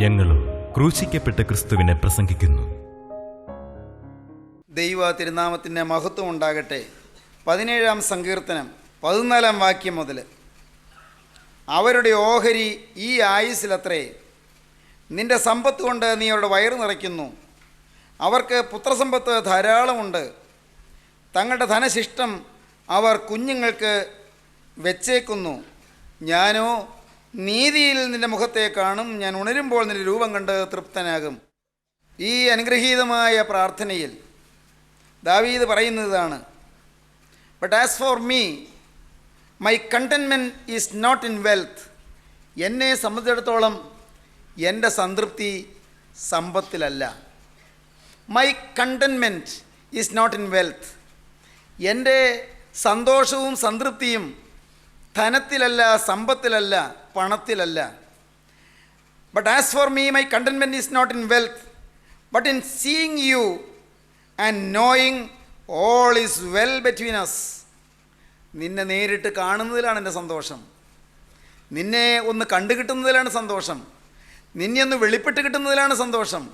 ഞങ്ങളും ക്രൂശിക്കപ്പെട്ട ക്രിസ്തുവിനെ പ്രസംഗിക്കുന്നു. ദൈവ തിരുനാമത്തിൻ്റെ മഹത്വം ഉണ്ടാകട്ടെ. 17-ാം സങ്കീർത്തനം 14-ാം വാക്യം മുതൽ, അവരുടെ ഓഹരി ഈ ആയുസ്സിലത്രേ, നിന്റെ സമ്പത്ത് കൊണ്ട് നീ അവരുടെ വയറ് നിറയ്ക്കുന്നു. അവർക്ക് പുത്രസമ്പത്ത് ധാരാളമുണ്ട്. തങ്ങളുടെ ധനശിഷ്ടം അവർ കുഞ്ഞുങ്ങൾക്ക് വെച്ചേക്കുന്നു. ഞാനോ നീതിയിൽ നിന്റെ മുഖത്തെ കാണും. ഞാൻ ഉണരുമ്പോൾ നിന്റെ രൂപം കണ്ട് തൃപ്തനാകും. ഈ അനുഗ്രഹീതമായ പ്രാർത്ഥനയിൽ ദാവീദ് പറയുന്നതാണ്, but as for me my contentment is not in wealth. എന്നെ സംബന്ധിച്ചിടത്തോളം എൻ്റെ സംതൃപ്തി സമ്പത്തിലല്ല. My contentment is not in wealth. എൻ്റെ സന്തോഷവും സംതൃപ്തിയും ധനത്തിലല്ല, സമ്പത്തിലല്ല, പണത്തിലല്ല. But as for me my contentment is not in wealth but in seeing you and knowing all is well between us. നിന്നെ നേരിട്ട് കാണുന്നതിലാണ് എൻ്റെ സന്തോഷം. നിന്നെ ഒന്ന് കണ്ടുകിട്ടുന്നതിലാണ് സന്തോഷം. നിന്നെ ഒന്ന് വെളിപ്പെട്ട് കിട്ടുന്നതിലാണ് സന്തോഷം.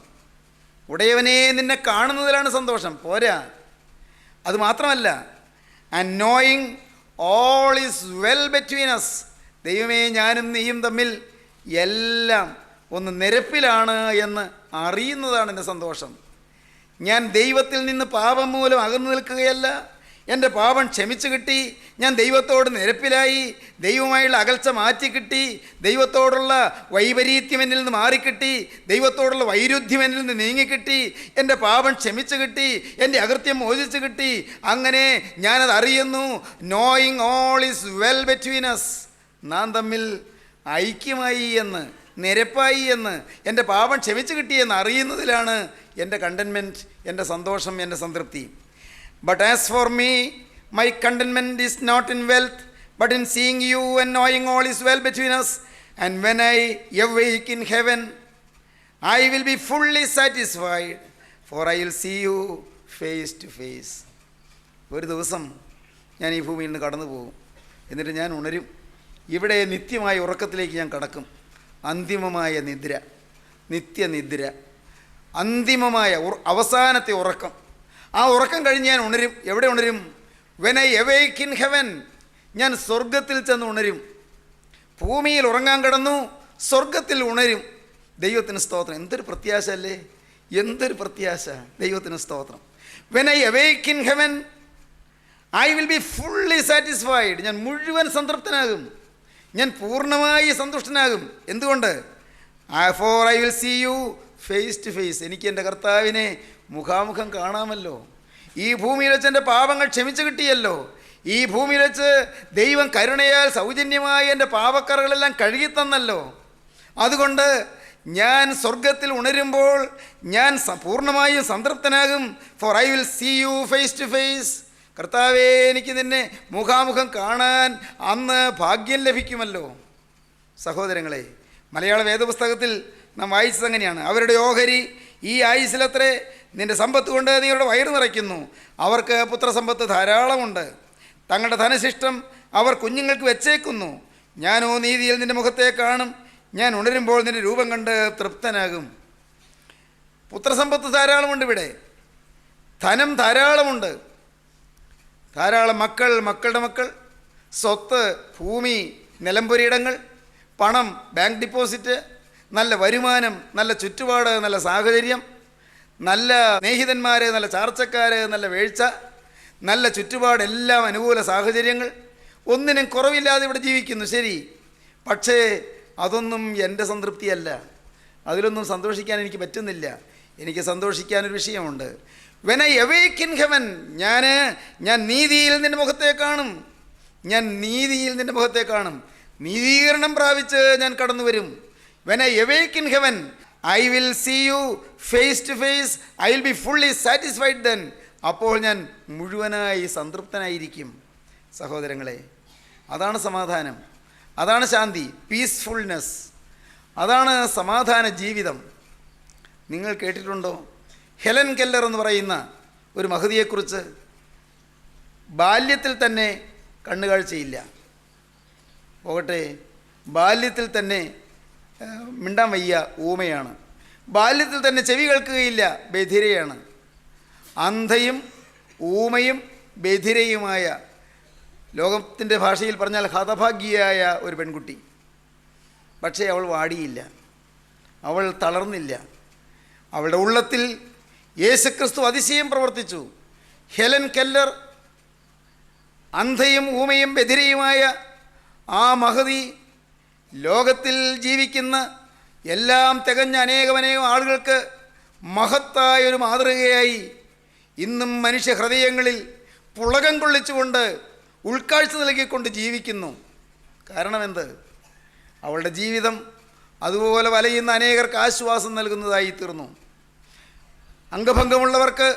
ഉടയവനെ നിന്നെ കാണുന്നതിലാണ് സന്തോഷം. പോരാ, അതുമാത്രമല്ല, and knowing all is well between us. ദൈവമേ, ഞാനും നീയും തമ്മിൽ എല്ലാം ഒന്ന് നിരപ്പിലാണ് എന്ന് അറിയുന്നതാണ് എൻ്റെ സന്തോഷം. ഞാൻ ദൈവത്തിൽ നിന്ന് പാപം മൂലം അകന്നു നിൽക്കുകയല്ല. എൻ്റെ പാപം ക്ഷമിച്ചു കിട്ടി. ഞാൻ ദൈവത്തോട് നിരപ്പിലായി. ദൈവമായുള്ള അകൽച്ച മാറ്റിക്കിട്ടി. ദൈവത്തോടുള്ള വൈപരീത്യം എന്നിൽ നിന്ന് മാറിക്കിട്ടി. ദൈവത്തോടുള്ള വൈരുദ്ധ്യം എന്നിൽ നിന്ന് നീങ്ങിക്കിട്ടി. എൻ്റെ പാപം ക്ഷമിച്ചു കിട്ടി. എൻ്റെ അകൃത്യം മോചിച്ചു കിട്ടി. അങ്ങനെ ഞാനത് അറിയുന്നു. Knowing all is well between us. നാം തമ്മിൽ ഐക്യമായി എന്ന്, നിരപ്പായി എന്ന്, എൻ്റെ പാപം ക്ഷമിച്ചു കിട്ടിയെന്ന് അറിയുന്നതിലാണ് എൻ്റെ കണ്ടൻമെൻറ്റ്, എൻ്റെ സന്തോഷം, എൻ്റെ സംതൃപ്തി. But as for me my contentment is not in wealth but in seeing you and knowing all is well between us. And when I awake in heaven I will be fully satisfied for I will see you face to face. ഒരു ദിവസം ഞാൻ ഈ ഭൂമിയിൽ നിന്ന് കടന്നു പോകും. എന്നിട്ട് ഞാൻ ഉണരും. ഇവിടെ നിത്യമായ ഉറക്കത്തിലേക്ക് ഞാൻ കടക്കും. അന്തിമമായ നിദ്ര, നിത്യനിദ്ര, അന്തിമമായ അവസാനത്തെ ഉറക്കം. ആ ഉറക്കം കഴിഞ്ഞ് ഞാൻ ഉണരും. എവിടെ ഉണരും? When I awake in heaven. ഞാൻ സ്വർഗത്തിൽ ചെന്ന് ഉണരും. ഭൂമിയിൽ ഉറങ്ങാൻ കിടന്നു, സ്വർഗത്തിൽ ഉണരും. ദൈവത്തിന് സ്തോത്രം. എന്തൊരു പ്രത്യാശ അല്ലേ! എന്തൊരു പ്രത്യാശ! ദൈവത്തിന് സ്തോത്രം. When I awake in heaven I will be fully satisfied. ഞാൻ മുഴുവൻ സംതൃപ്തനാകും. ഞാൻ പൂർണ്ണമായി സന്തുഷ്ടനാകും. എന്തുകൊണ്ട്? For I will see you face to face. എനിക്ക് എൻ്റെ കർത്താവിനെ മുഖാമുഖം കാണാമല്ലോ. ഈ ഭൂമിയിൽ വെച്ച് എൻ്റെ പാപങ്ങൾ ക്ഷമിച്ചു കിട്ടിയല്ലോ. ഈ ഭൂമിയിൽ വെച്ച് ദൈവം കരുണയാൽ സൗജന്യമായി എൻ്റെ പാപക്കറകളെല്ലാം കഴുകിത്തന്നല്ലോ. അതുകൊണ്ട് ഞാൻ സ്വർഗത്തിൽ ഉണരുമ്പോൾ ഞാൻ പൂർണ്ണമായും സംതൃപ്തനാകും. For I will see you face to face. കർത്താവേ, എനിക്ക് നിന്നെ മുഖാമുഖം കാണാൻ അന്ന് ഭാഗ്യം ലഭിക്കുമല്ലോ. സഹോദരങ്ങളെ, മലയാള വേദപുസ്തകത്തിൽ നാം വായിച്ചത് അങ്ങനെയാണ്, അവരുടെ ഓഹരി ഈ ആയുസ്സിലത്രേ, നിന്റെ സമ്പത്ത് കൊണ്ട് നീ അവരുടെ വയറ് നിറയ്ക്കുന്നു. അവർക്ക് പുത്രസമ്പത്ത് ധാരാളമുണ്ട്. തങ്ങളുടെ ധനശിഷ്ടം അവർ കുഞ്ഞുങ്ങൾക്ക് വെച്ചേക്കുന്നു. ഞാനോ നീതിയിൽ നിന്റെ മുഖത്തെ കാണും. ഞാൻ ഉണരുമ്പോൾ നിന്റെ രൂപം കണ്ട് തൃപ്തനാകും. പുത്രസമ്പത്ത് ധാരാളമുണ്ട്. ഇവിടെ ധനം ധാരാളമുണ്ട്. ധാരാളം മക്കൾ, മക്കളുടെ മക്കൾ, സ്വത്ത്, ഭൂമി, നിലംപുരയിടങ്ങൾ, പണം, ബാങ്ക് ഡിപ്പോസിറ്റ്, നല്ല വരുമാനം, നല്ല ചുറ്റുപാട്, നല്ല സാഹചര്യം, നല്ല സ്നേഹിതന്മാർ, നല്ല ചാർച്ചക്കാർ, നല്ല വീഴ്ച, നല്ല ചുറ്റുപാട്, എല്ലാം അനുകൂല സാഹചര്യങ്ങൾ. ഒന്നിനും കുറവില്ലാതെ ഇവിടെ ജീവിക്കുന്നു. ശരി, പക്ഷേ അതൊന്നും എൻ്റെ സംതൃപ്തിയല്ല. അതിലൊന്നും സന്തോഷിക്കാൻ എനിക്ക് പറ്റുന്നില്ല. എനിക്ക് സന്തോഷിക്കാനൊരു വിഷയമുണ്ട്. When I awake in heaven ഞാൻ നീതിയിൽ നിൻ്റെ മുഖത്തെ കാണും. ഞാൻ നീതിയിൽ നിൻ്റെ മുഖത്തെ കാണും. നീതീകരണം പ്രാപിച്ച് ഞാൻ കടന്നു വരും. When I awake in heaven I will see you face to face. I will be fully satisfied then. അപ്പോൾ ഞാൻ മുഴുവനായി സംതൃപ്തനായിരിക്കും. സഹോദരങ്ങളെ, അതാണ് സമാധാനം, അതാണ് ശാന്തി, പീസ്ഫുൾനെസ്, അതാണ് സമാധാന ജീവിതം. നിങ്ങൾ കേട്ടിട്ടുണ്ടോ ഹെലൻ കെല്ലർ എന്ന് പറയുന്ന ഒരു മഹതിയെക്കുറിച്ച്? ബാല്യത്തിൽ തന്നെ കണ്ണുകാഴ്ചയില്ല. പോകട്ടെ, ബാല്യത്തിൽ തന്നെ മിണ്ടാൻ വയ്യ, ഊമയാണ്. ബാല്യത്തിൽ തന്നെ ചെവി കേൾക്കുകയില്ല, ബധിരയാണ്. അന്ധയും ഊമയും ബധിരയുമായ, ലോകത്തിൻ്റെ ഭാഷയിൽ പറഞ്ഞാൽ ഹതഭാഗ്യയായ ഒരു പെൺകുട്ടി. പക്ഷേ അവൾ വാടിയില്ല, അവൾ തളർന്നില്ല. അവളുടെ ഉള്ളത്തിൽ യേശുക്രിസ്തു അതിശയം പ്രവർത്തിച്ചു. ഹെലൻ കെല്ലർ, അന്ധയും ഊമയും ബധിരയുമായ ആ മഹതി, ലോകത്തിൽ ജീവിക്കുന്ന എല്ലാം തികഞ്ഞ അനേകമനേകം ആളുകൾക്ക് മഹത്തായൊരു മാതൃകയായി ഇന്നും മനുഷ്യ ഹൃദയങ്ങളിൽ പുളകം കൊള്ളിച്ചുകൊണ്ട് ഉൾക്കാഴ്ച നൽകിക്കൊണ്ട് ജീവിക്കുന്നു. കാരണമെന്ത്? അവളുടെ ജീവിതം അതുപോലെ വലയുന്ന അനേകർക്ക് ആശ്വാസം നൽകുന്നതായി തീർന്നു, അംഗഭംഗമുള്ളവർക്ക്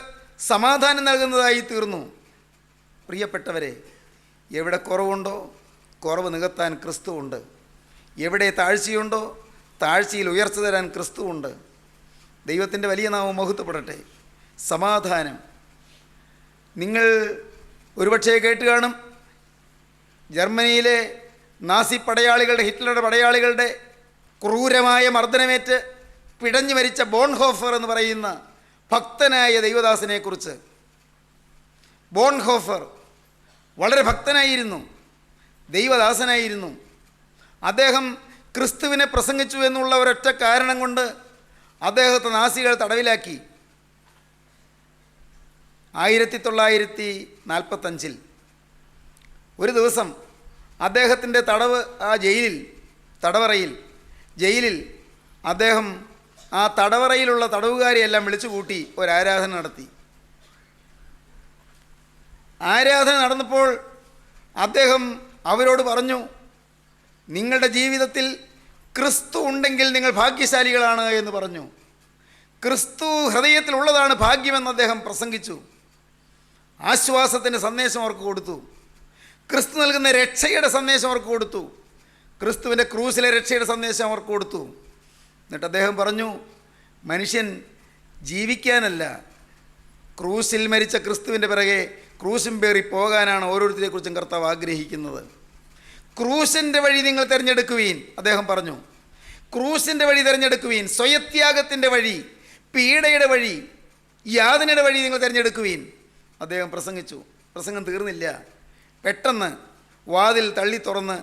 സമാധാനം നൽകുന്നതായി തീർന്നു. പ്രിയപ്പെട്ടവരെ, എവിടെ കുറവുണ്ടോ കുറവ് നികത്താൻ ക്രിസ്തുവുണ്ട്. എവിടെ താഴ്ചയുണ്ടോ താഴ്ചയിൽ ഉയർച്ച തരാൻ ക്രിസ്തുവുണ്ട്. ദൈവത്തിൻ്റെ വലിയ നാമം മഹത്വപ്പെടട്ടെ. സമാധാനം. നിങ്ങൾ ഒരുപക്ഷേ കേട്ട് കാണും, ജർമ്മനിയിലെ നാസി പടയാളികളുടെ, ഹിറ്റ്ലറുടെ പടയാളികളുടെ ക്രൂരമായ മർദ്ദനമേറ്റ് പിടഞ്ഞു മരിച്ച ബോൺഹോഫർ എന്ന് പറയുന്ന ഭക്തനായ ദൈവദാസനെക്കുറിച്ച്. ബോൺഹോഫർ വളരെ ഭക്തനായിരുന്നു, ദൈവദാസനായിരുന്നു. അദ്ദേഹം ക്രിസ്തുവിനെ പ്രസംഗിച്ചു എന്നുള്ള ഒരൊറ്റ കാരണം കൊണ്ട് അദ്ദേഹത്തെ നാസികൾ തടവിലാക്കി. 1945 ഒരു ദിവസം അദ്ദേഹത്തിൻ്റെ ജയിലിൽ അദ്ദേഹം ആ തടവറയിലുള്ള തടവുകാരെയെല്ലാം വിളിച്ചു കൂട്ടി ഒരാരാധന നടത്തി. ആരാധന നടന്നപ്പോൾ അദ്ദേഹം അവരോട് പറഞ്ഞു, നിങ്ങളുടെ ജീവിതത്തിൽ ക്രിസ്തു ഉണ്ടെങ്കിൽ നിങ്ങൾ ഭാഗ്യശാലികളാണ് എന്ന് പറഞ്ഞു. ക്രിസ്തു ഹൃദയത്തിലുള്ളതാണ് ഭാഗ്യമെന്ന് അദ്ദേഹം പ്രസംഗിച്ചു. ആശ്വാസത്തിൻ്റെ സന്ദേശം അവർക്ക് കൊടുത്തു. ക്രിസ്തു നൽകുന്ന രക്ഷയുടെ സന്ദേശം അവർക്ക് കൊടുത്തു. ക്രിസ്തുവിൻ്റെ ക്രൂസിലെ രക്ഷയുടെ സന്ദേശം അവർക്ക് കൊടുത്തു. എന്നിട്ട് അദ്ദേഹം പറഞ്ഞു, മനുഷ്യൻ ജീവിക്കാനല്ല, ക്രൂസിൽ മരിച്ച ക്രിസ്തുവിൻ്റെ പിറകെ ക്രൂശും പേറി പോകാനാണ് ഓരോരുത്തരെക്കുറിച്ചും കർത്താവ് ആഗ്രഹിക്കുന്നത്. ക്രൂശിൻ്റെ വഴി നിങ്ങൾ തിരഞ്ഞെടുക്കുവീൻ, അദ്ദേഹം പറഞ്ഞു. ക്രൂശിൻ്റെ വഴി തിരഞ്ഞെടുക്കുവീൻ, സ്വയത്യാഗത്തിൻ്റെ വഴി, പീഡയുടെ വഴി, യാതനയുടെ വഴി നിങ്ങൾ തിരഞ്ഞെടുക്കുവീൻ, അദ്ദേഹം പ്രസംഗിച്ചു. പ്രസംഗം തീർന്നില്ല. പെട്ടെന്ന് വാതിൽ തള്ളി തുറന്ന്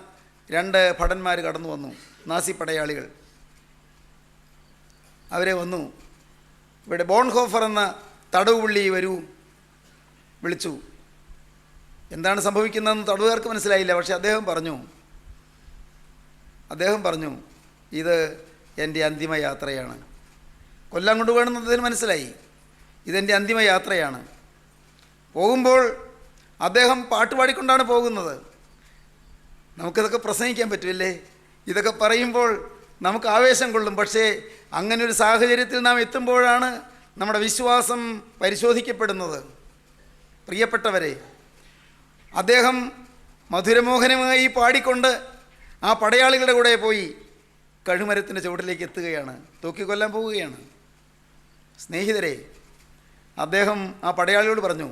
2 ഭടന്മാർ കടന്നു വന്നു, നാസി പടയാളികൾ. അവരെ വന്നു, ഇവിടെ ബോൺഹോഫർ എന്ന തടവുപുള്ളി വരൂ, വിളിച്ചു. എന്താണ് സംഭവിക്കുന്നതെന്ന് തടവുകാർക്ക് മനസ്സിലായില്ല. പക്ഷേ അദ്ദേഹം പറഞ്ഞു, ഇത് എൻ്റെ അന്തിമ യാത്രയാണ്. കൊല്ലാൻ കൊണ്ടുപോകണമെന്നതിന് മനസ്സിലായി, ഇതെൻ്റെ അന്തിമ യാത്രയാണ്. പോകുമ്പോൾ അദ്ദേഹം പാട്ടുപാടിക്കൊണ്ടാണ് പോകുന്നത്. നമുക്കിതൊക്കെ പ്രസംഗിക്കാൻ പറ്റുമല്ലേ? ഇതൊക്കെ പറയുമ്പോൾ നമുക്ക് ആവേശം കൊള്ളും. പക്ഷേ അങ്ങനെ ഒരു സാഹചര്യത്തിൽ നാം എത്തുമ്പോഴാണ് നമ്മുടെ വിശ്വാസം പരിശോധിക്കപ്പെടുന്നത്. പ്രിയപ്പെട്ടവരെ, അദ്ദേഹം മധുരമോഹനമായി പാടിക്കൊണ്ട് ആ പടയാളികളുടെ കൂടെ പോയി കഴുമരത്തിൻ്റെ ചുവട്ടിലേക്ക് എത്തുകയാണ്, തൂക്കിക്കൊല്ലാൻ പോവുകയാണ്. സ്നേഹിതരെ, അദ്ദേഹം ആ പടയാളിയോട് പറഞ്ഞു,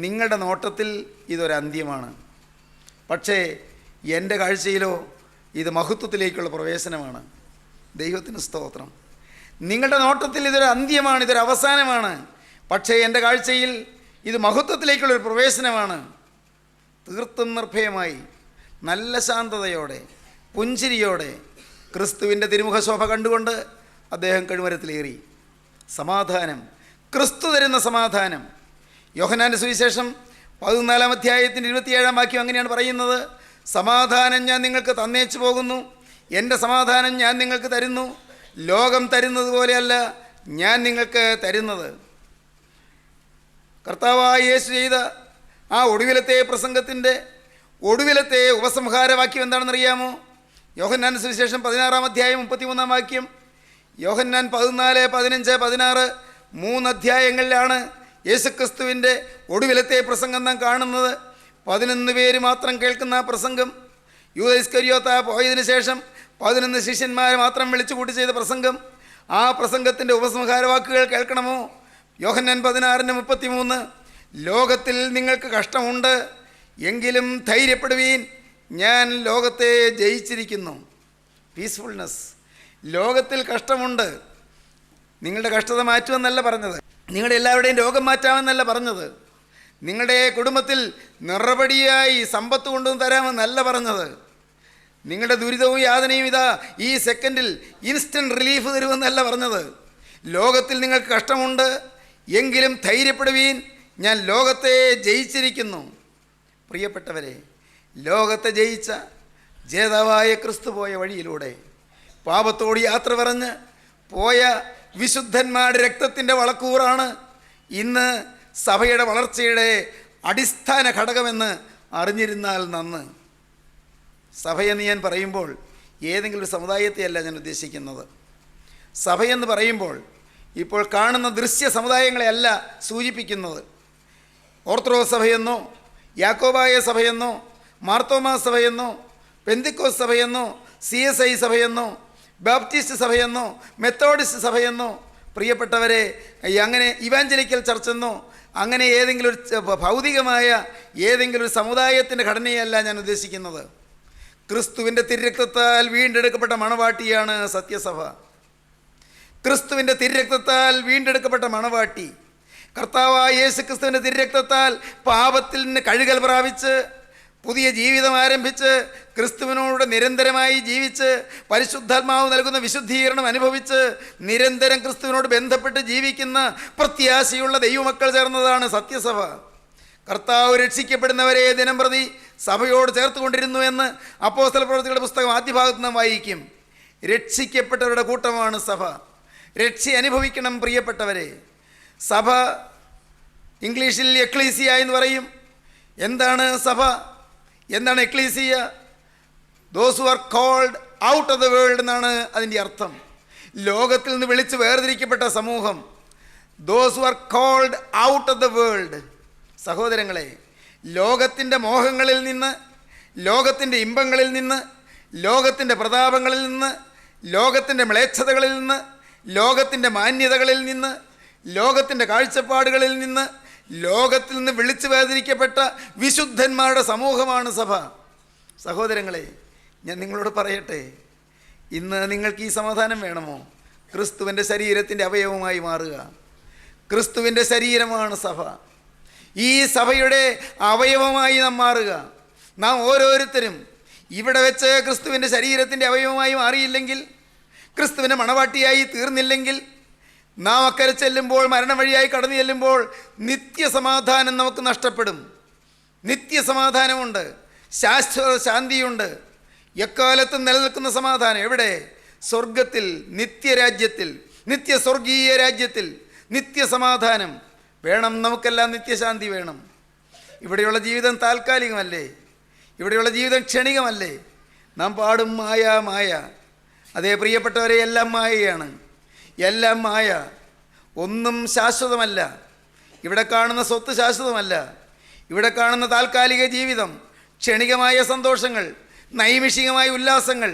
നിങ്ങളുടെ നോട്ടത്തിൽ ഇതൊരന്ത്യമാണ്, പക്ഷേ എൻ്റെ കാഴ്ചയിലോ ഇത് മഹത്വത്തിലേക്കുള്ള പ്രവേശനമാണ്. ദൈവത്തിന് സ്തോത്രം. നിങ്ങളുടെ നോട്ടത്തിൽ ഇതൊരു അന്ത്യമാണ്, ഇതൊരു അവസാനമാണ്, പക്ഷേ എൻ്റെ കാഴ്ചയിൽ ഇത് മഹത്വത്തിലേക്കുള്ളൊരു പ്രവേശനമാണ്. തീർത്തും നിർഭയമായി, നല്ല ശാന്തതയോടെ, പുഞ്ചിരിയോടെ ക്രിസ്തുവിൻ്റെ തിരുമുഖശോഭ കണ്ടുകൊണ്ട് അദ്ദേഹം കഴുമരത്തിലേറി. സമാധാനം, ക്രിസ്തു തരുന്ന സമാധാനം. യോഹന്നാൻ്റെ സുവിശേഷം 14-ാം അധ്യായത്തിൻ്റെ 27-ാം വാക്യം അങ്ങനെയാണ് പറയുന്നത്, സമാധാനം ഞാൻ നിങ്ങൾക്ക് തന്നേച്ചു പോകുന്നു, എൻ്റെ സമാധാനം ഞാൻ നിങ്ങൾക്ക് തരുന്നു, ലോകം തരുന്നത് പോലെയല്ല ഞാൻ നിങ്ങൾക്ക് തരുന്നത്. കർത്താവായ യേശു ചെയ്ത ആ ഒടുവിലത്തെ പ്രസംഗത്തിൻ്റെ ഒടുവിലത്തെ ഉപസംഹാരവാക്യം എന്താണെന്നറിയാമോ? യോഹന്നാൻ സുവിശേഷം 16-ാം അധ്യായം 33-ാം വാക്യം. യോഹന്നാൻ 14, 15, 16 3 അധ്യായങ്ങളിലാണ് യേശുക്രിസ്തുവിൻ്റെ ഒടുവിലത്തെ പ്രസംഗം നാം കാണുന്നത്. 11 പേര് മാത്രം കേൾക്കുന്ന ആ പ്രസംഗം, യൂദാ ഇസ്കരിയോത്ത പോയതിനു ശേഷം 11 ശിഷ്യന്മാരെ മാത്രം വിളിച്ചു കൂട്ടി ചെയ്ത പ്രസംഗം. ആ പ്രസംഗത്തിൻ്റെ ഉപസംഹാരവാക്കുകൾ കേൾക്കണമോ? യോഹന്നാൻ 16:33, ലോകത്തിൽ നിങ്ങൾക്ക് കഷ്ടമുണ്ട്, എങ്കിലും ധൈര്യപ്പെടുവീൻ, ഞാൻ ലോകത്തെ ജയിച്ചിരിക്കുന്നു. പീസ്ഫുൾനെസ്. ലോകത്തിൽ കഷ്ടമുണ്ട്, നിങ്ങളുടെ കഷ്ടത മാറ്റുമെന്നല്ല പറഞ്ഞത്. നിങ്ങളുടെ എല്ലാവരുടെയും രോഗം മാറ്റാമെന്നല്ല പറഞ്ഞത്. നിങ്ങളുടെ കുടുംബത്തിൽ നിറപടിയായി സമ്പത്ത് കൊണ്ടുവന്ന് തരാമെന്നല്ല പറഞ്ഞത്. നിങ്ങളുടെ ദുരിതവും യാതനയും ഇതാ ഈ സെക്കൻഡിൽ ഇൻസ്റ്റൻറ്റ് റിലീഫ് തരുമെന്നല്ല പറഞ്ഞത്. ലോകത്തിൽ നിങ്ങൾക്ക് കഷ്ടമുണ്ട്, എങ്കിലും ധൈര്യപ്പെടുവീൻ, ഞാൻ ലോകത്തെ ജയിച്ചിരിക്കുന്നു. പ്രിയപ്പെട്ടവരെ, ലോകത്തെ ജയിച്ച ജേതാവായ ക്രിസ്തു പോയ വഴിയിലൂടെ പാപത്തോട് യാത്ര പറഞ്ഞ് പോയ വിശുദ്ധന്മാരുടെ രക്തത്തിൻ്റെ വളക്കൂറാണ് ഇന്ന് സഭയുടെ വളർച്ചയുടെ അടിസ്ഥാന ഘടകമെന്ന് അറിഞ്ഞിരുന്നാൽ നന്ന്. സഭയെന്ന് ഞാൻ പറയുമ്പോൾ ഏതെങ്കിലും ഒരു സമുദായത്തെയല്ല ഞാൻ ഉദ്ദേശിക്കുന്നത്. സഭയെന്ന് പറയുമ്പോൾ ഇപ്പോൾ കാണുന്ന ദൃശ്യ സമുദായങ്ങളെയല്ല സൂചിപ്പിക്കുന്നത്. ഓർത്തഡോക്സ് സഭയെന്നോ യാക്കോബായ സഭയെന്നോ മാർത്തോമാ സഭയെന്നോ പെന്തിക്കോസ് സഭയെന്നോ CSI സഭയെന്നോ ബാപ്റ്റിസ്റ്റ് സഭയെന്നോ മെത്തോഡിസ്റ്റ് സഭയെന്നോ പ്രിയപ്പെട്ടവരെ അങ്ങനെ ഇവാഞ്ചലിക്കൽ ചർച്ചെന്നോ അങ്ങനെ ഏതെങ്കിലും ഒരു ഭൗതികമായ ഏതെങ്കിലും ഒരു സമുദായത്തിൻ്റെ ഘടനയല്ല ഞാൻ ഉദ്ദേശിക്കുന്നത്. ക്രിസ്തുവിൻ്റെ തിരുരക്തത്താൽ വീണ്ടെടുക്കപ്പെട്ട മണവാട്ടിയാണ് സത്യസഭ. ക്രിസ്തുവിൻ്റെ തിരുരക്തത്താൽ വീണ്ടെടുക്കപ്പെട്ട മണവാട്ടി, കർത്താവായ യേശു ക്രിസ്തുവിൻ്റെ തിരുരക്തത്താൽ പാപത്തിൽ നിന്ന് കഴുകൽ പ്രാപിച്ച് പുതിയ ജീവിതം ആരംഭിച്ച് ക്രിസ്തുവിനോട് നിരന്തരമായി ജീവിച്ച് പരിശുദ്ധാത്മാവ് നൽകുന്ന വിശുദ്ധീകരണം അനുഭവിച്ച് നിരന്തരം ക്രിസ്തുവിനോട് ബന്ധപ്പെട്ട് ജീവിക്കുന്ന പ്രത്യാശയുള്ള ദൈവമക്കൾ ചേർന്നതാണ് സത്യസഭ. കർത്താവ് രക്ഷിക്കപ്പെടുന്നവരെ ദിനം പ്രതി സഭയോട് ചേർത്തുകൊണ്ടിരുന്നു എന്ന് അപ്പോസ്തല പ്രവൃത്തികളുടെ പുസ്തകം ആദ്യ ഭാഗത്ത് നാം വായിക്കും. രക്ഷിക്കപ്പെട്ടവരുടെ കൂട്ടമാണ് സഭ. രക്ഷ അനുഭവിക്കണം പ്രിയപ്പെട്ടവരെ. സഭ ഇംഗ്ലീഷിൽ എക്ലീസിയ എന്ന് പറയും. എന്താണ് സഭ? എന്താണ് ecclesia? Those who are called out of the world എന്നാണ് അതിൻ്റെ അർത്ഥം. ലോകത്തിൽ നിന്ന് വിളിച്ച് വേർതിരിക്കപ്പെട്ട സമൂഹം. Those who are called out of the world. സഹോദരങ്ങളെ, ലോകത്തിൻ്റെ മോഹങ്ങളിൽ നിന്ന്, ലോകത്തിൻ്റെ ഇമ്പങ്ങളിൽ നിന്ന്, ലോകത്തിൻ്റെ പ്രതാപങ്ങളിൽ നിന്ന്, ലോകത്തിൻ്റെ മ്ലേച്ഛതകളിൽ നിന്ന്, ലോകത്തിൻ്റെ മാന്യതകളിൽ നിന്ന്, ലോകത്തിൻ്റെ കാഴ്ചപ്പാടുകളിൽ നിന്ന്, ലോകത്തിൽ നിന്ന് വിളിച്ചു വേർതിരിക്കപ്പെട്ട വിശുദ്ധന്മാരുടെ സമൂഹമാണ് സഭ. സഹോദരങ്ങളെ, ഞാൻ നിങ്ങളോട് പറയട്ടെ, ഇന്ന് നിങ്ങൾക്ക് ഈ സമാധാനം വേണമോ? ക്രിസ്തുവിൻ്റെ ശരീരത്തിൻ്റെ അവയവമായി മാറുക. ക്രിസ്തുവിൻ്റെ ശരീരമാണ് സഭ. ഈ സഭയുടെ അവയവമായി നാം മാറുക. നാം ഓരോരുത്തരും ഇവിടെ വെച്ച് ക്രിസ്തുവിൻ്റെ ശരീരത്തിൻ്റെ അവയവമായി മാറിയില്ലെങ്കിൽ, ക്രിസ്തുവിൻ്റെ മണവാട്ടിയായി തീർന്നില്ലെങ്കിൽ, നാം അക്കരെ ചെല്ലുമ്പോൾ, മരണം വഴിയായി കടന്നു ചെല്ലുമ്പോൾ നിത്യസമാധാനം നമുക്ക് നഷ്ടപ്പെടും. നിത്യസമാധാനമുണ്ട്, ശാശ്വത ശാന്തിയുണ്ട്, എക്കാലത്തും നിലനിൽക്കുന്ന സമാധാനം. എവിടെ? സ്വർഗത്തിൽ, നിത്യരാജ്യത്തിൽ, നിത്യസ്വർഗീയ രാജ്യത്തിൽ നിത്യസമാധാനം വേണം. നമുക്കെല്ലാം നിത്യശാന്തി വേണം. ഇവിടെയുള്ള ജീവിതം താൽക്കാലികമല്ലേ? ഇവിടെയുള്ള ജീവിതം ക്ഷണികമല്ലേ? നാം പാടും മായ മായ. അതേ പ്രിയപ്പെട്ടവരെ, എല്ലാം മായയാണ്, എല്ലാം മായ. ഒന്നും ശാശ്വതമല്ല. ഇവിടെ കാണുന്ന സ്വത്ത് ശാശ്വതമല്ല. ഇവിടെ കാണുന്ന താൽക്കാലിക ജീവിതം, ക്ഷണികമായ സന്തോഷങ്ങൾ, നൈമിഷികമായ ഉല്ലാസങ്ങൾ,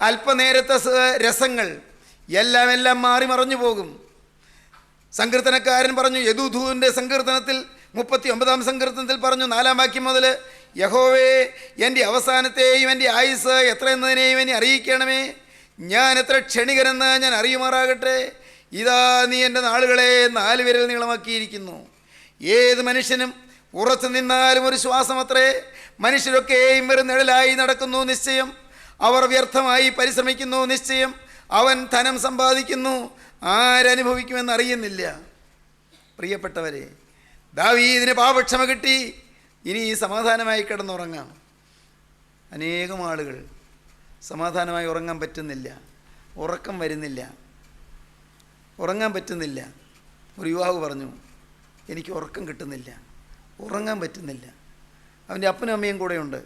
അല്പനേരത്തെ രസങ്ങൾ എല്ലാം മാറി മറഞ്ഞു പോകും. സങ്കീർത്തനക്കാരൻ പറഞ്ഞു, യദൂഥൂവിൻ്റെ സങ്കീർത്തനത്തിൽ 39-ാം സങ്കീർത്തനത്തിൽ പറഞ്ഞു, 4-ാം വാക്യം മുതൽ, യഹോവേ, എൻ്റെ അവസാനത്തെയും എൻ്റെ ആയുസ് എത്രയെന്നതിനെയും എന്നെ അറിയിക്കണമേ. ഞാൻ എത്ര ക്ഷണികരെന്ന് ഞാൻ അറിയുമാറാകട്ടെ. ഇതാ നീ എൻ്റെ നാളുകളെ 4 വിരൽ നീളമാക്കിയിരിക്കുന്നു. ഏത് മനുഷ്യനും ഉറച്ചു നിന്നാലും ഒരു ശ്വാസം അത്രേ. മനുഷ്യരൊക്കെയും വെറും നിഴലായി നടക്കുന്നു നിശ്ചയം. അവർ വ്യർത്ഥമായി പരിശ്രമിക്കുന്നു നിശ്ചയം. അവൻ ധനം സമ്പാദിക്കുന്നു, ആരനുഭവിക്കുമെന്ന് അറിയുന്നില്ല. പ്രിയപ്പെട്ടവരെ, ദാവീദിന് പാപക്ഷമ കിട്ടി, ഇനി സമാധാനമായി കിടന്നുറങ്ങാം. അനേകം ആളുകൾ സമാധാനമായി ഉറങ്ങാൻ പറ്റുന്നില്ല, ഉറക്കം വരുന്നില്ല, ഉറങ്ങാൻ പറ്റുന്നില്ല. ഒരു യുവാവ് പറഞ്ഞു, എനിക്ക് ഉറക്കം കിട്ടുന്നില്ല, ഉറങ്ങാൻ പറ്റുന്നില്ല. അവൻ്റെ അപ്പനും അമ്മയും കൂടെയുണ്ട്.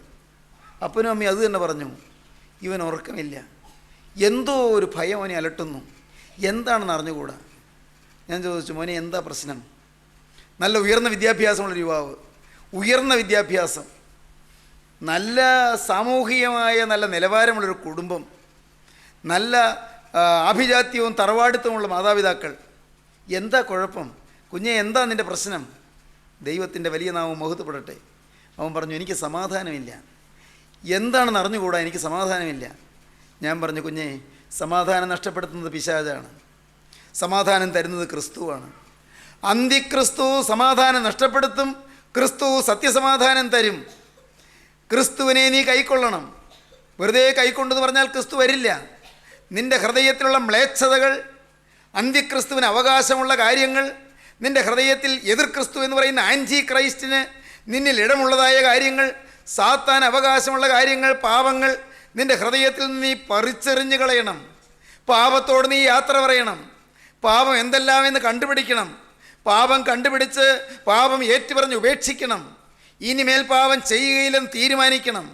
അപ്പനും അമ്മയും അത് തന്നെ പറഞ്ഞു, ഇവൻ ഉറക്കമില്ല, എന്തോ ഒരു ഭയം അവനെ അലട്ടുന്നു, എന്താണെന്ന് അറിഞ്ഞുകൂടാ. ഞാൻ ചോദിച്ചു, മോനെ എന്താ പ്രശ്നം? നല്ല ഉയർന്ന വിദ്യാഭ്യാസമുള്ളൊരു യുവാവ്, ഉയർന്ന വിദ്യാഭ്യാസം, നല്ല സാമൂഹികമായ നല്ല നിലവാരമുള്ളൊരു കുടുംബം, നല്ല ആഭിജാത്യവും തറവാടിത്തമുള്ള മാതാപിതാക്കൾ. എന്താ കുഴപ്പം കുഞ്ഞെ? എന്താ നിൻ്റെ പ്രശ്നം? ദൈവത്തിൻ്റെ വലിയ നാമം മഹത്വപ്പെടട്ടെ. അവൻ പറഞ്ഞു, എനിക്ക് സമാധാനമില്ല. എന്താണെന്ന് അറിഞ്ഞുകൂടാ, എനിക്ക് സമാധാനമില്ല. ഞാൻ പറഞ്ഞു, കുഞ്ഞെ, സമാധാനം നഷ്ടപ്പെടുത്തുന്നത് പിശാചാണ്, സമാധാനം തരുന്നത് ക്രിസ്തുവാണ്. അന്തിക്രിസ്തു സമാധാനം നഷ്ടപ്പെടുത്തും, ക്രിസ്തു സത്യസമാധാനം തരും. ക്രിസ്തുവിനെ നീ കൈക്കൊള്ളണം. വെറുതെ കൈക്കൊണ്ടെന്ന് പറഞ്ഞാൽ ക്രിസ്തു വരില്ല. നിൻ്റെ ഹൃദയത്തിലുള്ള മ്ലേച്ഛതകൾ, അന്ത്യക്രിസ്തുവിന് അവകാശമുള്ള കാര്യങ്ങൾ, നിൻ്റെ ഹൃദയത്തിൽ എതിർ ക്രിസ്തു എന്ന് പറയുന്ന ആൻറ്റി ക്രൈസ്റ്റിന് നിന്നിൽ ഇടമുള്ളതായ കാര്യങ്ങൾ, സാത്താൻ അവകാശമുള്ള കാര്യങ്ങൾ, പാപങ്ങൾ നിൻ്റെ ഹൃദയത്തിൽ നിന്ന് നീ പറിച്ചെറിഞ്ഞ് കളയണം. പാപത്തോട് നീ യാത്ര പറയണം. പാപം എന്തെല്ലാമെന്ന് കണ്ടുപിടിക്കണം. പാപം കണ്ടുപിടിച്ച് പാപം ഏറ്റുപറഞ്ഞ് ഉപേക്ഷിക്കണം. ഇനിമേൽ പാപം ചെയ്യുകയില്ലെന്ന് തീരുമാനിക്കണം.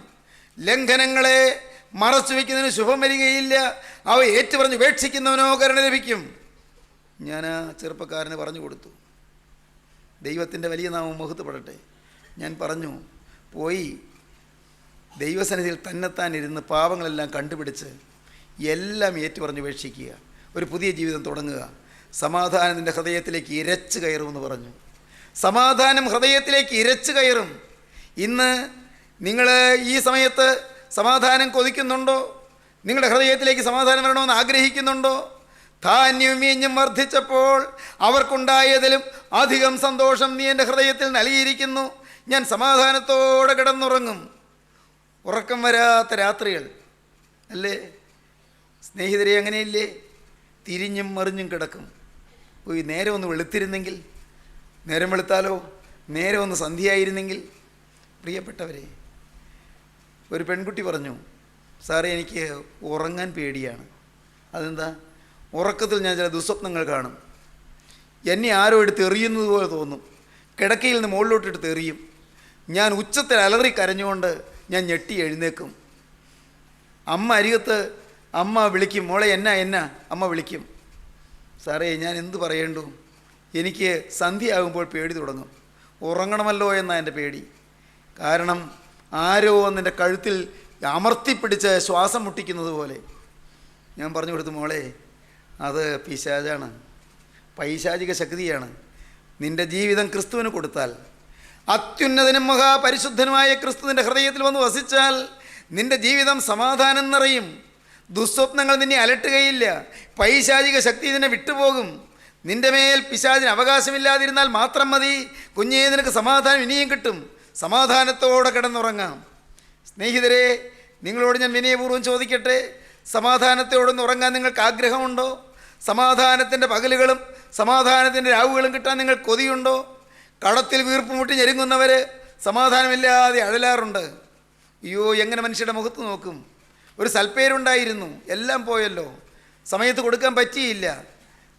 ലംഘനങ്ങളെ മറച്ചു വയ്ക്കുന്നതിന് ശുഭം വരികയില്ല. അവ ഏറ്റുപറഞ്ഞ് ഉപേക്ഷിക്കുന്നവനോ കരുണ ലഭിക്കും. ഞാൻ ആ ചെറുപ്പക്കാരന് പറഞ്ഞു കൊടുത്തു. ദൈവത്തിൻ്റെ വലിയ നാമം മഹത്വപ്പെടട്ടെ. ഞാൻ പറഞ്ഞു, പോയി ദൈവസന്നിധിയിൽ തന്നെത്താൻ ഇരുന്ന് പാപങ്ങളെല്ലാം കണ്ടുപിടിച്ച് എല്ലാം ഏറ്റുപറഞ്ഞ് ഉപേക്ഷിക്കുക. ഒരു പുതിയ ജീവിതം തുടങ്ങുക. സമാധാനം നിൻ്റെ ഹൃദയത്തിലേക്ക് ഇരച്ചു കയറുമെന്ന് പറഞ്ഞു. സമാധാനം ഹൃദയത്തിലേക്ക് ഇരച്ചു കയറും. ഇന്ന് നിങ്ങൾ ഈ സമയത്ത് സമാധാനം കൊതിക്കുന്നുണ്ടോ? നിങ്ങളുടെ ഹൃദയത്തിലേക്ക് സമാധാനം വരണമെന്ന് ആഗ്രഹിക്കുന്നുണ്ടോ? ധാന്യവും വീഞ്ഞും വർദ്ധിച്ചപ്പോൾ അവർക്കുണ്ടായതിലും അധികം സന്തോഷം നീ എൻ്റെ ഹൃദയത്തിൽ നൽകിയിരിക്കുന്നു. ഞാൻ സമാധാനത്തോടെ കിടന്നുറങ്ങും. ഉറക്കം വരാത്ത രാത്രികൾ അല്ലേ സ്നേഹിതരെ? അങ്ങനെയില്ലേ? തിരിഞ്ഞും മറിഞ്ഞും കിടക്കും. പോയി നേരെ ഒന്ന് വെളുത്തിരുന്നെങ്കിൽ, നേരം വെളുത്താലോ, നേരെ ഒന്ന് സന്ധ്യയായിരുന്നെങ്കിൽ. പ്രിയപ്പെട്ടവരെ, ഒരു പെൺകുട്ടി പറഞ്ഞു, സാറേ എനിക്ക് ഉറങ്ങാൻ പേടിയാണ്. അതെന്താ? ഉറക്കത്തിൽ ഞാൻ ചില ദുസ്വപ്നങ്ങൾ കാണും. എന്നെ ആരോ എടുത്ത് എറിയുന്നത് പോലെ തോന്നും. കിടക്കയിൽ നിന്ന് മുകളിലോട്ടെടുത്ത് എറിയും. ഞാൻ ഉച്ചത്തിൽ അലറി കരഞ്ഞുകൊണ്ട് ഞാൻ ഞെട്ടി എഴുന്നേക്കും. അമ്മ അരികത്ത് അമ്മ വിളിക്കും, മോളെ എന്നാ അമ്മ വിളിക്കും. സാറേ ഞാൻ എന്ത് പറയേണ്ടു? എനിക്ക് സന്ധ്യയാകുമ്പോൾ പേടി തുടങ്ങും. ഉറങ്ങണമല്ലോ എന്നാണ് എൻ്റെ പേടി. കാരണം ആരോ നിൻ്റെ കഴുത്തിൽ അമർത്തിപ്പിടിച്ച് ശ്വാസം മുട്ടിക്കുന്നത് പോലെ. ഞാൻ പറഞ്ഞു കൊടുത്തു, മോളെ അത് പിശാചാണ്, പൈശാചിക ശക്തിയാണ്. നിൻ്റെ ജീവിതം ക്രിസ്തുവിന് കൊടുത്താൽ, അത്യുന്നതനും മഹാപരിശുദ്ധനുമായ ക്രിസ്തു നിൻ്റെ ഹൃദയത്തിൽ വന്ന് വസിച്ചാൽ നിൻ്റെ ജീവിതം സമാധാനം നിറയും. ദുസ്വപ്നങ്ങൾ നിന്നെ അലട്ടുകയില്ല. പൈശാചിക ശക്തി നിന്നെ വിട്ടുപോകും. നിൻ്റെ മേൽ പിശാചിന് അവകാശമില്ലാതിരുന്നാൽ മാത്രം മതി. കുഞ്ഞേ, നിനക്ക് സമാധാനം ഇനിയും കിട്ടും. സമാധാനത്തോടെ കിടന്നുറങ്ങാം. സ്നേഹിതരെ, നിങ്ങളോട് ഞാൻ വിനയപൂർവ്വം ചോദിക്കട്ടെ, സമാധാനത്തോടൊന്ന് ഉറങ്ങാൻ നിങ്ങൾക്ക് ആഗ്രഹമുണ്ടോ? സമാധാനത്തിൻ്റെ പകലുകളും സമാധാനത്തിൻ്റെ രാവുകളും കിട്ടാൻ നിങ്ങൾ കൊതിയുണ്ടോ? കടത്തിൽ വീർപ്പ് മുട്ടി ഞെരുങ്ങുന്നവർ സമാധാനമില്ലാതെ അഴലാറുണ്ട്. അയ്യോ, എങ്ങനെ മനുഷ്യരുടെ മുഖത്ത് നോക്കും? ഒരു സൽപ്പേരുണ്ടായിരുന്നു, എല്ലാം പോയല്ലോ. സമയത്ത് കൊടുക്കാൻ പറ്റിയില്ല.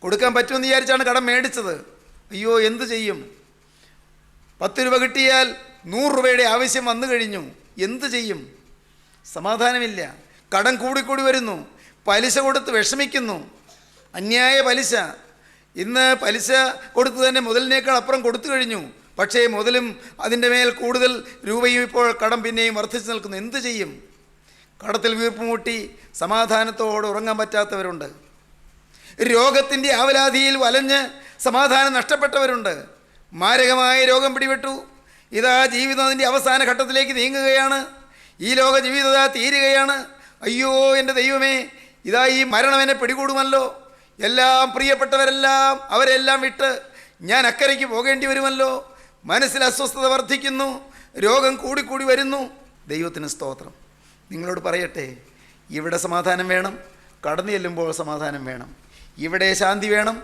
കൊടുക്കാൻ പറ്റുമെന്ന് വിചാരിച്ചാണ് കടം മേടിച്ചത്. അയ്യോ, എന്തു ചെയ്യും? 10 രൂപ കിട്ടിയാൽ 100 രൂപയുടെ ആവശ്യം വന്നു കഴിഞ്ഞു. എന്തു ചെയ്യും? സമാധാനമില്ല. കടം കൂടിക്കൂടി വരുന്നു. പലിശ കൊടുത്ത് വിഷമിക്കുന്നു. അന്യായ പലിശ. ഇന്ന് പലിശ കൊടുത്ത് തന്നെ മുതലിനേക്കാൾ അപ്പുറം കൊടുത്തു കഴിഞ്ഞു. പക്ഷേ മുതലും അതിൻ്റെ മേൽ കൂടുതൽ രൂപയും ഇപ്പോൾ കടം പിന്നെയും വർദ്ധിച്ചു നിൽക്കുന്നു. എന്തു ചെയ്യും? കടത്തിൽ വീർപ്പ് മുട്ടി സമാധാനത്തോടെ ഉറങ്ങാൻ പറ്റാത്തവരുണ്ട്. രോഗത്തിൻ്റെ ആവലാതിയിൽ വലഞ്ഞ് സമാധാനം നഷ്ടപ്പെട്ടവരുണ്ട്. മാരകമായ രോഗം പിടിപെട്ടു. ഇതാ ജീവിതം അതിൻ്റെ അവസാന ഘട്ടത്തിലേക്ക് നീങ്ങുകയാണ്. ഈ ലോക ജീവിതം തീരുകയാണ്. അയ്യോ എൻ്റെ ദൈവമേ, ഇതാ ഈ മരണം എന്നെ പിടികൂടുമല്ലോ. എല്ലാം പ്രിയപ്പെട്ടവരെല്ലാം അവരെല്ലാം വിട്ട് ഞാൻ അക്കരയ്ക്ക് പോകേണ്ടി വരുമല്ലോ. മനസ്സിൽ അസ്വസ്ഥത വർദ്ധിക്കുന്നു. രോഗം കൂടിക്കൂടി വരുന്നു. ദൈവത്തിന് സ്തോത്രം. നിങ്ങളോട് പറയട്ടെ, ഇവിടെ സമാധാനം വേണം, കടന്നു ചെല്ലുമ്പോൾ സമാധാനം വേണം. ഇവിടെ ശാന്തി വേണം,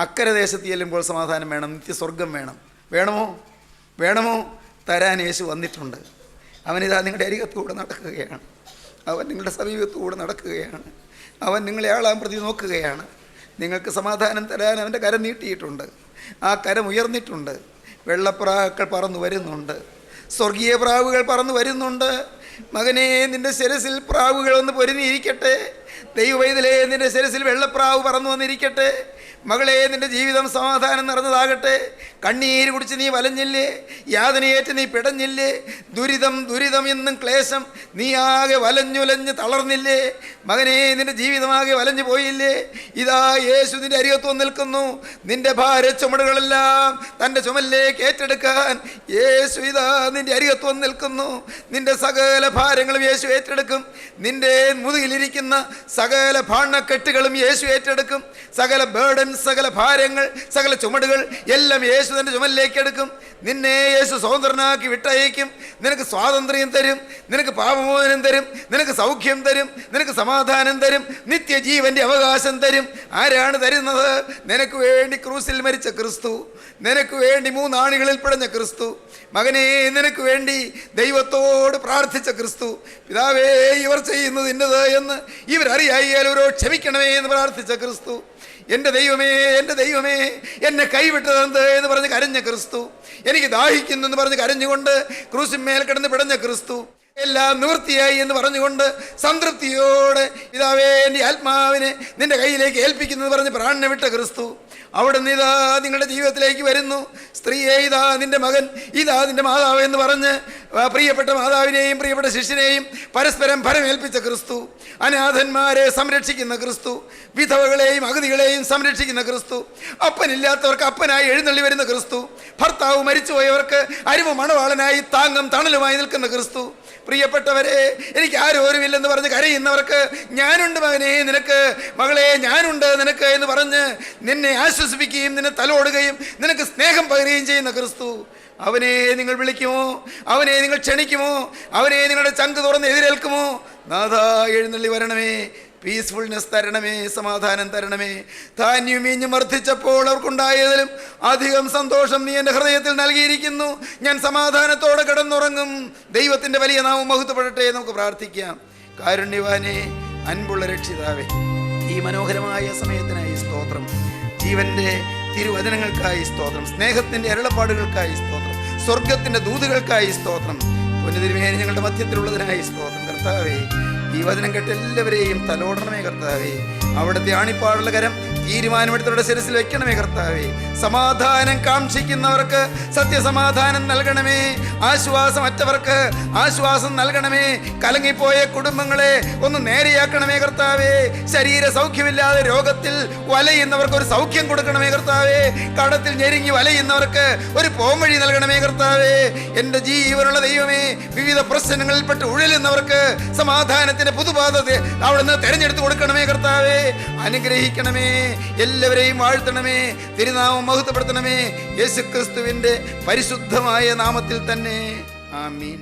അക്കരെ ദേശത്ത് ചെല്ലുമ്പോൾ സമാധാനം വേണം. നിത്യസ്വർഗം വേണം. വേണമോ? തരാൻ യേശു വന്നിട്ടുണ്ട്. അവനിതാ നിങ്ങളുടെ അരികത്തൂടെ നടക്കുകയാണ്. അവൻ നിങ്ങളുടെ സമീപത്തൂടെ നടക്കുകയാണ്. അവൻ നിങ്ങളെ ആളാൻ പ്രതി നോക്കുകയാണ്. നിങ്ങൾക്ക് സമാധാനം തരാൻ അവൻ്റെ കരം നീട്ടിയിട്ടുണ്ട്. ആ കരം ഉയർന്നിട്ടുണ്ട്. വെള്ളപ്രാക്കൾ പറന്നു വരുന്നുണ്ട്. സ്വർഗീയ പ്രാവുകൾ പറന്നു വരുന്നുണ്ട്. മകനെ, നിൻ്റെ ശിരസിൽ പ്രാവുകളൊന്ന് പൊരുന്നിയിരിക്കട്ടെ. ദൈവവൈതലേ, നിൻ്റെ ശിരസിൽ വെള്ളപ്രാവ് പറന്നു വന്നിരിക്കട്ടെ. മകളെ, നിന്റെ ജീവിതം സമാധാനം നിറഞ്ഞതാകട്ടെ. കണ്ണീര് കുടിച്ച് നീ വലഞ്ഞില്ലേ? യാതനയേറ്റ് നീ പിടഞ്ഞില്ലേ? ദുരിതം ദുരിതം എന്നും ക്ലേശം നീ ആകെ വലഞ്ഞുലഞ്ഞ് തളർന്നില്ലേ? മകനെ, നിന്റെ ജീവിതമാകെ വലഞ്ഞു പോയില്ലേ? ഇതാ യേശു നിന്റെ അരികത്ത് വന്ന് നിൽക്കുന്നു. നിന്റെ ഭാര ചുമടുകളെല്ലാം തൻ്റെ ചുമലിലേക്ക് ഏറ്റെടുക്കാൻ യേശു ഇതാ നിന്റെ അരികത്ത് വന്ന് നിൽക്കുന്നു. നിന്റെ സകല ഭാരങ്ങളും യേശു ഏറ്റെടുക്കും. നിന്റെ മുതുകിലിരിക്കുന്ന സകല ഭാണ്ഡക്കെട്ടുകളും യേശു ഏറ്റെടുക്കും. സകല ബേർഡൻ, സകല ഭാരങ്ങൾ, സകല ചുമടുകൾ എല്ലാം യേശു തൻ്റെ ചുമലിലേക്ക് എടുക്കും. നിന്നെ യേശു സ്വതന്ത്രനാക്കി വിട്ടയക്കും. നിനക്ക് സ്വാതന്ത്ര്യം തരും, നിനക്ക് പാപമോചനം തരും, നിനക്ക് സൗഖ്യം തരും, നിനക്ക് സമാധാനം തരും, നിത്യജീവന്റെ അവകാശം തരും. ആരാണ് തരുന്നത്? നിനക്ക് വേണ്ടി ക്രൂസിൽ മരിച്ച ക്രിസ്തു, നിനക്ക് വേണ്ടി 3 ആണികളിൽ പിടഞ്ഞ ക്രിസ്തു. മകനെ, നിനക്ക് വേണ്ടി ദൈവത്തോട് പ്രാർത്ഥിച്ച ക്രിസ്തു. പിതാവേ, ഇവർ ചെയ്യുന്നത് ഇന്നത് എന്ന് ഇവരറിയായാൽ ഓരോ ക്ഷമിക്കണമേ എന്ന് പ്രാർത്ഥിച്ച ക്രിസ്തു. എൻ്റെ ദൈവമേ, എൻ്റെ ദൈവമേ, എന്നെ കൈവിട്ടതെന്ത് എന്ന് പറഞ്ഞ് കരഞ്ഞ ക്രിസ്തു. എനിക്ക് ദാഹിക്കുന്നു എന്ന് പറഞ്ഞ് കരഞ്ഞുകൊണ്ട് ക്രൂസിന്മേൽ കിടന്ന് പിടഞ്ഞ ക്രിസ്തു. എല്ലാം നിവൃത്തിയായി എന്ന് പറഞ്ഞുകൊണ്ട് സംതൃപ്തിയോടെ പിതാവേ, എൻ്റെ ആത്മാവിനെ നിന്റെ കയ്യിലേക്ക് ഏൽപ്പിക്കുന്നത് പറഞ്ഞ് പ്രാണനെ വിട്ട ക്രിസ്തു. അവിടെ നിന്ന് ഇതാ നിങ്ങളുടെ ജീവിതത്തിലേക്ക് വരുന്നു. സ്ത്രീയെ, ഇതാ നിന്റെ മകൻ, ഇതാ നിന്റെ മാതാവ് എന്ന് പറഞ്ഞ് പ്രിയപ്പെട്ട മാതാവിനെയും പ്രിയപ്പെട്ട ശിഷ്യനെയും പരസ്പരം ഫലമേൽപ്പിച്ച ക്രിസ്തു. അനാഥന്മാരെ സംരക്ഷിക്കുന്ന ക്രിസ്തു. വിധവകളെയും അഗതികളെയും സംരക്ഷിക്കുന്ന ക്രിസ്തു. അപ്പനില്ലാത്തവർക്ക് അപ്പനായി എഴുന്നള്ളി വരുന്ന ക്രിസ്തു. ഭർത്താവ് മരിച്ചുപോയവർക്ക് അരുമ മണവാളനായി താങ്ങും തണലുമായി നിൽക്കുന്ന ക്രിസ്തു. പ്രിയപ്പെട്ടവരെ, എനിക്ക് ആരോരുമില്ലെന്ന് പറഞ്ഞ് കരയുന്നവർക്ക് ഞാനുണ്ട് മകനെ നിനക്ക്, മകളെ ഞാനുണ്ട് നിനക്ക് എന്ന് പറഞ്ഞ് നിന്നെ ആശ്വസിപ്പിക്കുകയും നിന്നെ തലോടുകയും നിനക്ക് സ്നേഹം പകരുകയും ചെയ്യുന്ന ക്രിസ്തു. അവനെ നിങ്ങൾ വിളിക്കുമോ? അവനെ നിങ്ങൾ ക്ഷണിക്കുമോ? അവനെ നിങ്ങളുടെ ചങ്ക് തുറന്ന് എതിരേൽക്കുമോ? നാഥാ, എഴുന്നള്ളി വരണമേ, പീസ്ഫുൾനെസ് തരണമേ, സമാധാനം തരണമേ. ധാന്യം വീഞ്ഞും വർദ്ധിച്ചപ്പോൾ അവർക്കുണ്ടായതിലും അധികം സന്തോഷം നീ എൻ്റെ ഹൃദയത്തിൽ നൽകിയിരിക്കുന്നു. ഞാൻ സമാധാനത്തോടെ കിടന്നുറങ്ങും. ദൈവത്തിൻ്റെ വലിയ നാമം മഹത്വപ്പെടട്ടെ. നമുക്ക് പ്രാർത്ഥിക്കാം. കാരുണ്യവാനേ, അൻപുള്ള രക്ഷിതാവേ, ഈ മനോഹരമായ സമയത്തിനായി സ്തോത്രം. ജീവന്റെ തിരുവചനങ്ങൾക്കായി സ്തോത്രം. സ്നേഹത്തിൻ്റെ അരുളപ്പാടുകൾക്കായി സ്തോത്രം. സ്വർഗത്തിൻ്റെ ദൂതുകൾക്കായി സ്തോത്രം. പൊന്നുതിരുമേനി, ഞങ്ങളുടെ മധ്യത്തിലുള്ളതിനായി സ്തോത്രം. കർത്താവേ, ഈ വചനം കേട്ട് എല്ലാവരെയും തലോടണമേ കർത്താവേ. അവിടുത്തെ ആണിപ്പാടുള്ള കരം തീരുമാനമെടുത്തവരുടെ ശിരസിൽ വെക്കണമേ കർത്താവേ. സമാധാനം കാക്ഷിക്കുന്നവർക്ക് സത്യസമാധാനം നൽകണമേ. ആശ്വാസമറ്റവർക്ക് ആശ്വാസം നൽകണമേ. കലങ്ങിപ്പോയ കുടുംബങ്ങളെ ഒന്ന് നേരെയാക്കണമേ കർത്താവേ. ശരീര സൗഖ്യമില്ലാതെ രോഗത്തിൽ വലയുന്നവർക്ക് ഒരു സൗഖ്യം കൊടുക്കണമേ കർത്താവേ. കടത്തിൽ ഞെരുങ്ങി വലയുന്നവർക്ക് ഒരു പോംവഴി നൽകണമേ കർത്താവേ. എൻ്റെ ജീവനുള്ള ദൈവമേ, വിവിധ പ്രശ്നങ്ങളിൽപ്പെട്ട് ഉഴലുന്നവർക്ക് സമാധാനത്തിന്റെ പുതുപാതത്തെ അവിടുന്ന് തെരഞ്ഞെടുത്ത് കൊടുക്കണമേ കർത്താവേ. അനുഗ്രഹിക്കണമേ, എല്ലാവരെയും വാഴ്ത്തണമേ, തിരുനാമം മഹത്വപ്പെടുത്തണമേ. യേശുക്രിസ്തുവിൻ്റെ പരിശുദ്ധമായ നാമത്തിൽ തന്നെ. ആമീൻ.